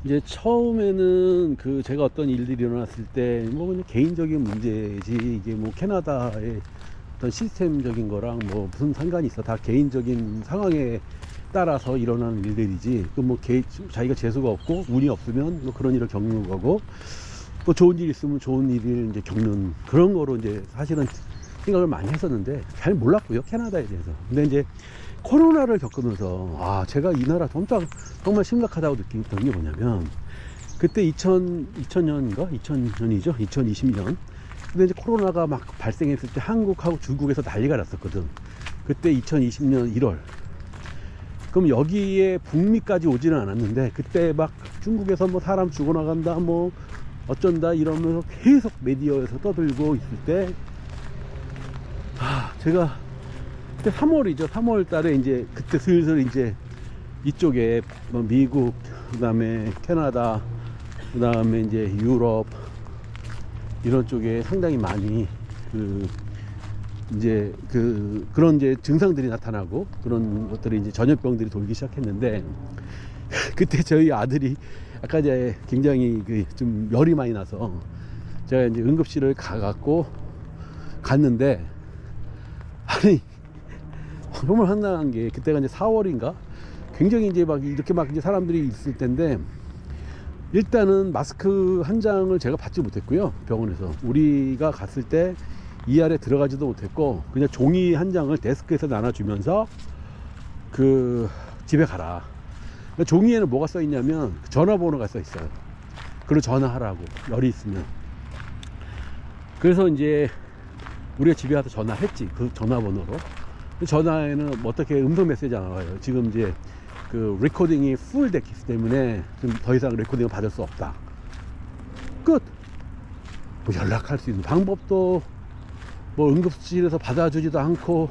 이제 처음에는 그 제가 어떤 일들이 일어났을 때 뭐 그냥 개인적인 문제지 이게 뭐 캐나다의 어떤 시스템적인 거랑 뭐 무슨 상관이 있어. 다 개인적인 상황에 따라서 일어나는 일들이지. 그 뭐 자기가 재수가 없고 운이 없으면 뭐 그런 일을 겪는 거고, 또 좋은 일 있으면 좋은 일을 이제 겪는 그런 거로 이제 사실은 생각을 많이 했었는데 잘 몰랐고요, 캐나다에 대해서. 근데 이제 코로나를 겪으면서 제가 이 나라 정말 심각하다고 느꼈던 게 뭐냐면, 그때 2000년인가 2000년이죠, 2020년. 근데 이제 코로나가 막 발생했을 때 한국하고 중국에서 난리가 났었거든. 그때 2020년 1월. 그럼 여기에 북미까지 오지는 않았는데, 그때 막 중국에서 뭐 사람 죽어나간다 뭐 어쩐다 이러면서 계속 미디어에서 떠들고 있을 때, 제가 그때 3월이죠. 3월 달에 이제 그때 슬슬 이제 이쪽에 뭐 미국, 그 다음에 캐나다, 그 다음에 이제 유럽 이런 쪽에 상당히 많이 그런 이제 증상들이 나타나고 그런 것들이 이제 전염병들이 돌기 시작했는데, 그때 저희 아들이 아까 전에 굉장히 좀 열이 많이 나서 제가 이제 응급실을 갔는데, 아니 정말 황당한 게, 그때가 이제 4월인가 굉장히 이제 막 이렇게 막 이제 사람들이 있을 텐데, 일단은 마스크 한 장을 제가 받지 못했고요. 병원에서 우리가 갔을 때 이 안에 들어가지도 못했고, 그냥 종이 한 장을 데스크에서 나눠주면서 집에 가라. 그러니까 종이에는 뭐가 써 있냐면 전화번호가 써 있어요. 그리고 전화하라고, 열이 있으면. 그래서 이제 우리가 집에 가서 전화했지, 그 전화번호로. 전화에는 뭐 어떻게 음성 메시지 안 와요. 지금 이제 레코딩이 풀 됐기 때문에 좀 더 이상 레코딩을 받을 수 없다. 끝. 뭐 연락할 수 있는 방법도 뭐 응급실에서 받아주지도 않고,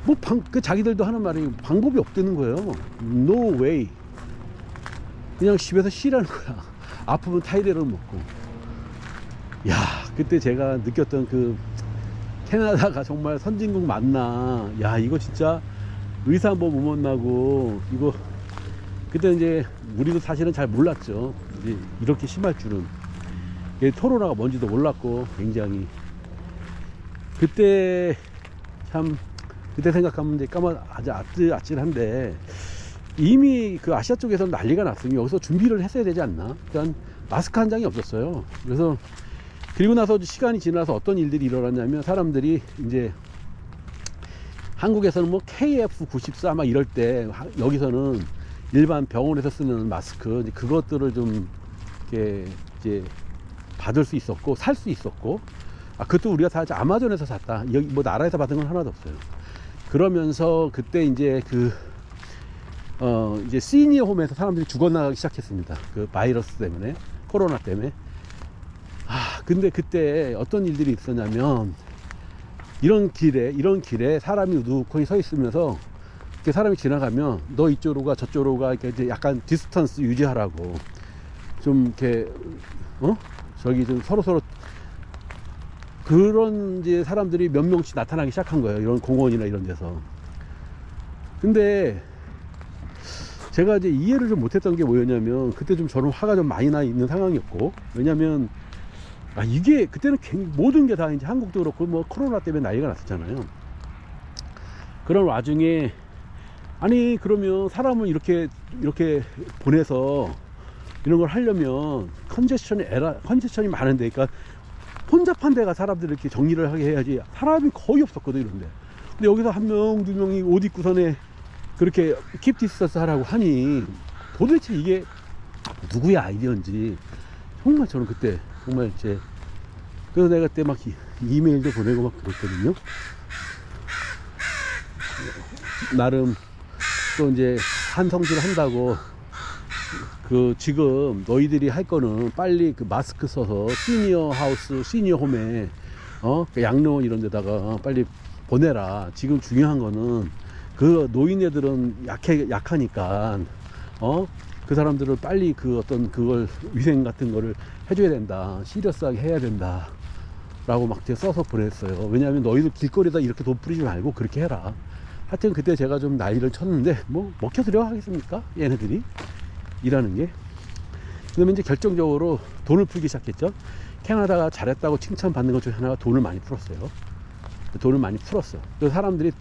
뭐 자기들도 하는 말이 방법이 없다는 거예요. No way. 그냥 집에서 쉬라는 거야. 아프면 타이레놀 먹고. 야, 그때 제가 느꼈던 캐나다가 정말 선진국 맞나. 야, 이거 진짜 의사 한번 못 만나고, 이거 그때 이제 우리도 사실은 잘 몰랐죠. 이제 이렇게 심할 줄은. 코로나가 뭔지도 몰랐고, 굉장히 그때 생각하면 이제 아주 아찔한데, 이미 아시아 쪽에서는 난리가 났으니 여기서 준비를 했어야 되지 않나. 일단 마스크 한 장이 없었어요. 그래서 그리고 나서 시간이 지나서 어떤 일들이 일어났냐면, 사람들이 이제 한국에서는 뭐 KF94 막 이럴 때, 여기서는 일반 병원에서 쓰는 마스크, 그것들을 좀 이렇게 이제 받을 수 있었고 살 수 있었고, 그것도 우리가 다 아마존에서 샀다. 여기 뭐 나라에서 받은 건 하나도 없어요. 그러면서 그때 이제 이제 시니어 홈에서 사람들이 죽어나가기 시작했습니다. 바이러스 때문에, 코로나 때문에. 근데 그때 어떤 일들이 있었냐면, 이런 길에 사람이 우두커니 서 있으면서, 이렇게 사람이 지나가면 너 이쪽으로 가 저쪽으로 가, 이렇게 이제 약간 디스턴스 유지하라고, 좀 이렇게 저기 좀 서로 그런 이제 사람들이 몇 명씩 나타나기 시작한 거예요. 이런 공원이나 이런 데서. 근데 제가 이제 이해를 좀 못했던 게 뭐였냐면, 그때 좀 저는 화가 좀 많이 나 있는 상황이었고, 왜냐면 이게 그때는 모든 게 다 이제 한국도 그렇고 뭐 코로나 때문에 난리가 났었잖아요. 그런 와중에 그러면 사람을 이렇게 보내서 이런 걸 하려면 컨제션이 많은데, 그러니까 혼잡한 데가 사람들 이렇게 정리를 하게 해야지. 사람이 거의 없었거든, 이런데. 근데 여기서 한 명, 두 명이 옷 입고 선에 그렇게 킵 디스턴스 하라고 하니, 도대체 이게 누구의 아이디어인지 정말 저는 그때 정말 그래서 내가 그때 막 이메일도 보내고 막 그랬거든요. 나름 또 이제 한성질 한다고, 지금 너희들이 할 거는 빨리 마스크 써서 시니어 홈에 양로원 이런 데다가 빨리 보내라. 지금 중요한 거는 노인네들은 약하니까 그 사람들을 빨리 그걸 위생 같은 거를 해줘야 된다. 시리어스하게 해야 된다. 라고 막 써서 보냈어요. 왜냐하면 너희들 길거리에다 이렇게 돈 뿌리지 말고 그렇게 해라. 하여튼 그때 제가 좀 난리를 쳤는데, 뭐 먹혀들여 하겠습니까? 얘네들이 일하는 게. 그다음에 이제 결정적으로 돈을 풀기 시작했죠. 캐나다가 잘했다고 칭찬받는 것 중에 하나가 돈을 많이 풀었어요. 돈을 많이 풀었어. 그래서 사람들이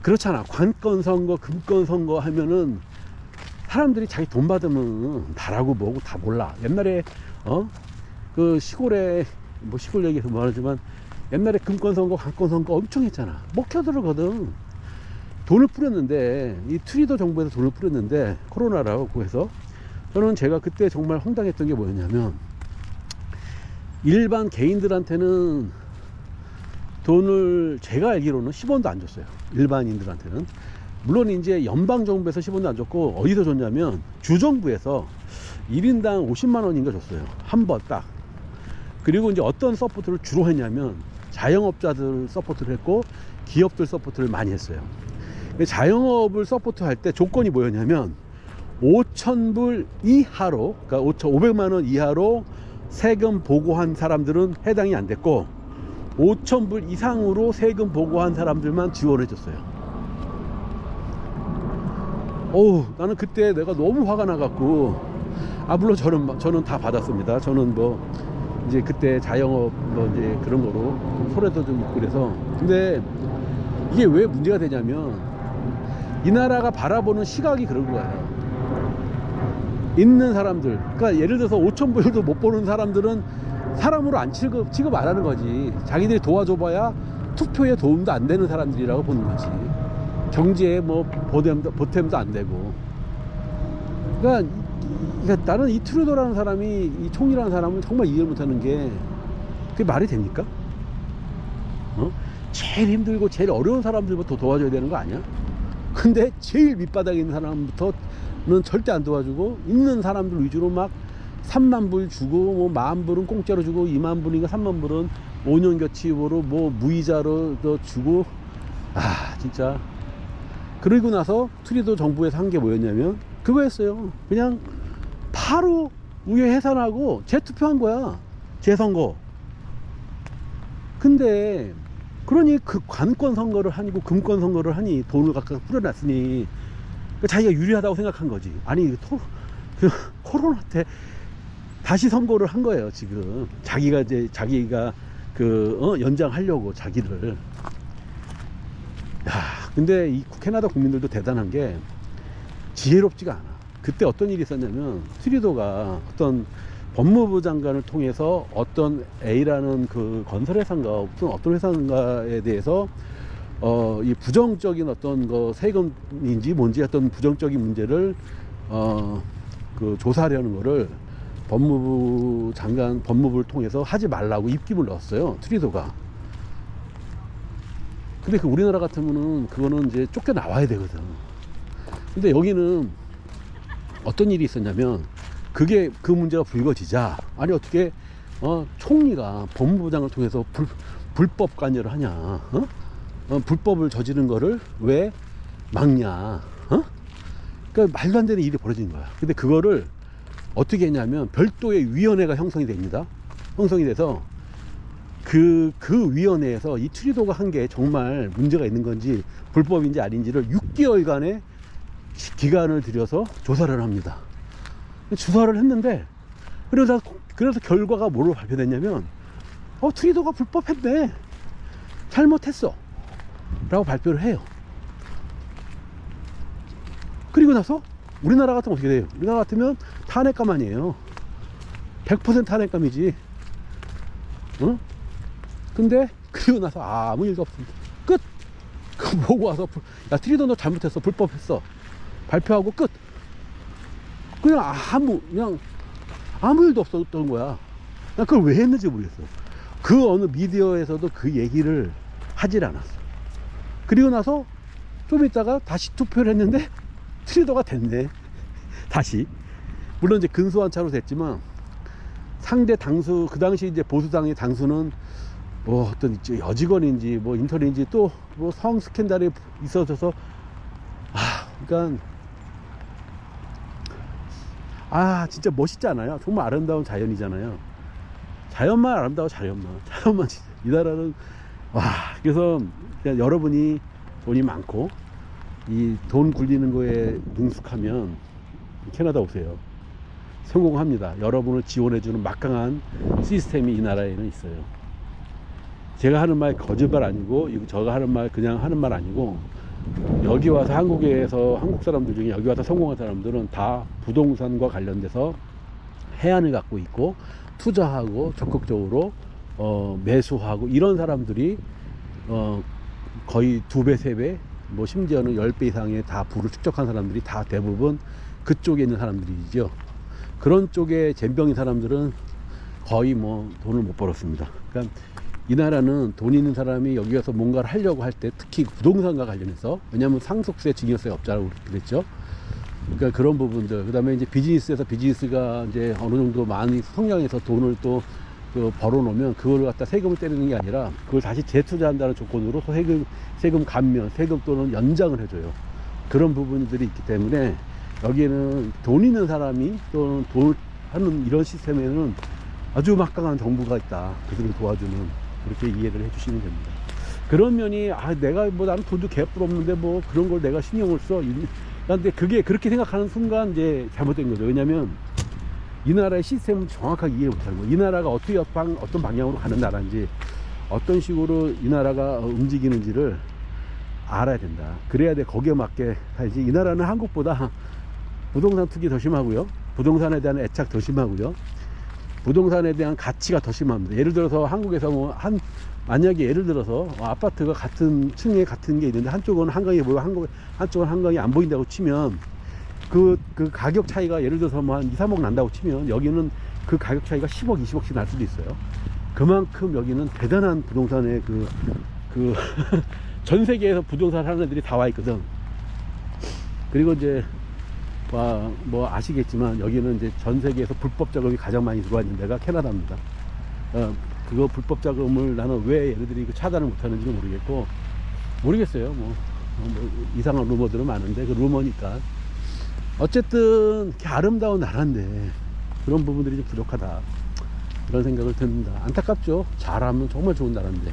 그렇잖아. 관건 선거, 금권 선거 하면은 사람들이 자기 돈 받으면 나라고 뭐고 다 몰라. 옛날에 그 시골에 뭐 시골 얘기해서 말하지만 옛날에 금권 선거, 관건 선거 엄청 했잖아. 먹혀들거든. 돈을 뿌렸는데 이 트리도 정부에서 돈을 뿌렸는데 코로나라고 해서 저는 제가 그때 정말 황당했던 게 뭐였냐면 일반 개인들한테는 돈을 제가 알기로는 10원도 안 줬어요. 일반인들한테는. 물론 이제 연방정부에서 10원도 안 줬고 어디서 줬냐면 주정부에서 1인당 50만 원인가 줬어요. 한 번 딱. 그리고 이제 어떤 서포트를 주로 했냐면 자영업자들 서포트를 했고 기업들 서포트를 많이 했어요. 자영업을 서포트 할 때 조건이 뭐였냐면 5,000불 이하로, 그러니까 500만 원 이하로 세금 보고한 사람들은 해당이 안 됐고 5,000불 이상으로 세금 보고한 사람들만 지원해 줬어요. 어우, 나는 그때 내가 너무 화가 나갖고, 물론 저는 다 받았습니다. 저는 뭐 이제 그때 자영업 뭐 이제 그런 거로 소래도 좀 있고 그래서. 근데 이게 왜 문제가 되냐면 이 나라가 바라보는 시각이 그런 거예요. 있는 사람들, 그러니까 예를 들어서 5,000불도 못 버는 사람들은 사람으로 안 취급 안 하는 거지. 자기들이 도와줘봐야 투표에 도움도 안 되는 사람들이라고 보는 거지. 경제에 뭐 보탬도 안 되고. 그러니까 나는 이 트루도라는 사람이, 이 총리라는 사람을 정말 이해를 못하는 게 그게 말이 됩니까? 제일 힘들고 제일 어려운 사람들부터 도와줘야 되는 거 아니야? 근데 제일 밑바닥에 있는 사람부터는 절대 안 도와주고 있는 사람들 위주로 막 3만 불 주고 뭐 10,000불은 공짜로 주고 2만 불인가 3만 불은 5년 교치로 뭐 무이자로 주고. 진짜. 그러고 나서 트리도 정부에서 한 게 뭐였냐면 그거였어요. 그냥 바로 우회 해산하고 재투표한 거야. 재선거. 근데 그러니 그 관권 선거를 하고 금권 선거를 하니 돈을 각각 뿌려놨으니 자기가 유리하다고 생각한 거지. 아니 코로나 때 다시 선거를 한 거예요. 지금 자기가 연장하려고 자기를. 근데 이 캐나다 국민들도 대단한 게 지혜롭지가 않아. 그때 어떤 일이 있었냐면 트리도가 어떤 법무부 장관을 통해서 어떤 A라는 그 건설회사인가 어떤 회사인가에 대해서 이 부정적인 어떤 거 세금인지 뭔지 어떤 부정적인 문제를 그 조사하려는 거를 법무부를 통해서 하지 말라고 입김을 넣었어요. 트리도가. 근데 그 우리나라 같으면은 그거는 이제 쫓겨 나와야 되거든. 근데 여기는 어떤 일이 있었냐면 그게 그 문제가 불거지자 아니 어떻게 총리가 법무부장을 통해서 불법 관여를 하냐, 불법을 저지른 거를 왜 막냐, 그러니까 말도 안 되는 일이 벌어진 거야. 근데 그거를 어떻게 했냐면 별도의 위원회가 형성이 됩니다. 형성이 돼서 그 위원회에서 이 트리도가 한 게 정말 문제가 있는 건지 불법인지 아닌지를 6개월간의 기간을 들여서 조사를 합니다. 조사를 했는데 그래서 결과가 뭐로 발표됐냐면 트리도가 불법했네, 잘못했어 라고 발표를 해요. 그리고 나서 우리나라 같으면 어떻게 돼요? 우리나라 같으면 탄핵감아니에요. 100% 탄핵감이지. 근데 그리고 나서 아무 일도 없습니다. 끝. 그거 보고 와서 야 트리도 너 잘못했어, 불법했어 발표하고 끝. 그냥 아무 일도 없었던 거야. 난 그걸 왜 했는지 모르겠어. 그 어느 미디어에서도 그 얘기를 하질 않았어. 그리고 나서 좀 있다가 다시 투표를 했는데 트리도가 됐네. 다시. 물론 이제 근소한 차로 됐지만 상대 당수, 그 당시 이제 보수당의 당수는 뭐 어떤 여직원인지 뭐 인턴인지 또 뭐 성 스캔들이 있어져서 그러니까 진짜 멋있지 않아요? 정말 아름다운 자연이잖아요. 자연만 아름다워. 자연만 진짜. 이 나라는 그래서 그냥 여러분이 돈이 많고 이 돈 굴리는 거에 능숙하면 캐나다 오세요. 성공합니다. 여러분을 지원해주는 막강한 시스템이 이 나라에는 있어요. 제가 하는 말 거짓말 아니고, 이거 제가 하는 말 그냥 하는 말 아니고, 여기 와서 한국에서 한국 사람들 중에 여기 와서 성공한 사람들은 다 부동산과 관련돼서 해안을 갖고 있고 투자하고 적극적으로 매수하고 이런 사람들이 거의 2배, 3배, 뭐 심지어는 10배 이상의 다 부를 축적한 사람들이 다 대부분 그쪽에 있는 사람들이죠. 그런 쪽에 젬병인 사람들은 거의 뭐 돈을 못 벌었습니다. 그러니까 이 나라는 돈 있는 사람이 여기 와서 뭔가를 하려고 할 때, 특히 부동산과 관련해서, 왜냐하면 상속세, 증여세 없자라고 그랬죠. 그러니까 그런 부분들, 그 다음에 이제 비즈니스에서 비즈니스가 이제 어느 정도 많이 성장해서 돈을 또 벌어 놓으면 그걸 갖다 세금을 때리는 게 아니라 그걸 다시 재투자한다는 조건으로 세금 감면, 세금 또는 연장을 해줘요. 그런 부분들이 있기 때문에 여기에는 돈 있는 사람이 또는 돈을 하는 이런 시스템에는 아주 막강한 정부가 있다. 그들을 도와주는, 그렇게 이해를 해주시면 됩니다. 그런 면이, 내가 뭐 나는 돈도 개뿔 없는데 뭐 그런 걸 내가 신경을 써. 근데 그게 그렇게 생각하는 순간 이제 잘못된 거죠. 왜냐면 이 나라의 시스템을 정확하게 이해 못하는 거예요. 이 나라가 어떻게 어떤 방향으로 가는 나라인지, 어떤 식으로 이 나라가 움직이는지를 알아야 된다. 그래야 돼. 거기에 맞게 살지. 이 나라는 한국보다 부동산 투기 더 심하고요. 부동산에 대한 애착 더 심하고요. 부동산에 대한 가치가 더 심합니다. 예를 들어서 한국에서 만약에 예를 들어서 아파트가 같은 층에 같은 게 있는데 한쪽은 한강이 보이고 한쪽은 한강이 안 보인다고 치면 그 가격 차이가 예를 들어서 뭐 한 2, 3억 난다고 치면 여기는 그 가격 차이가 10억, 20억씩 날 수도 있어요. 그만큼 여기는 대단한 부동산의 전 세계에서 부동산 하는 애들이 다 와 있거든. 그리고 이제 뭐 아시겠지만 여기는 이제 전 세계에서 불법 자금이 가장 많이 들어와 있는 데가 캐나다입니다. 그거 불법 자금을 나는 왜 얘네들이 차단을 못 하는지는 모르겠어요. 뭐 이상한 루머들은 많은데 그 루머니까. 어쨌든 이렇게 아름다운 나라인데 그런 부분들이 좀 부족하다, 그런 생각을 듭니다. 안타깝죠. 잘하면 정말 좋은 나라인데.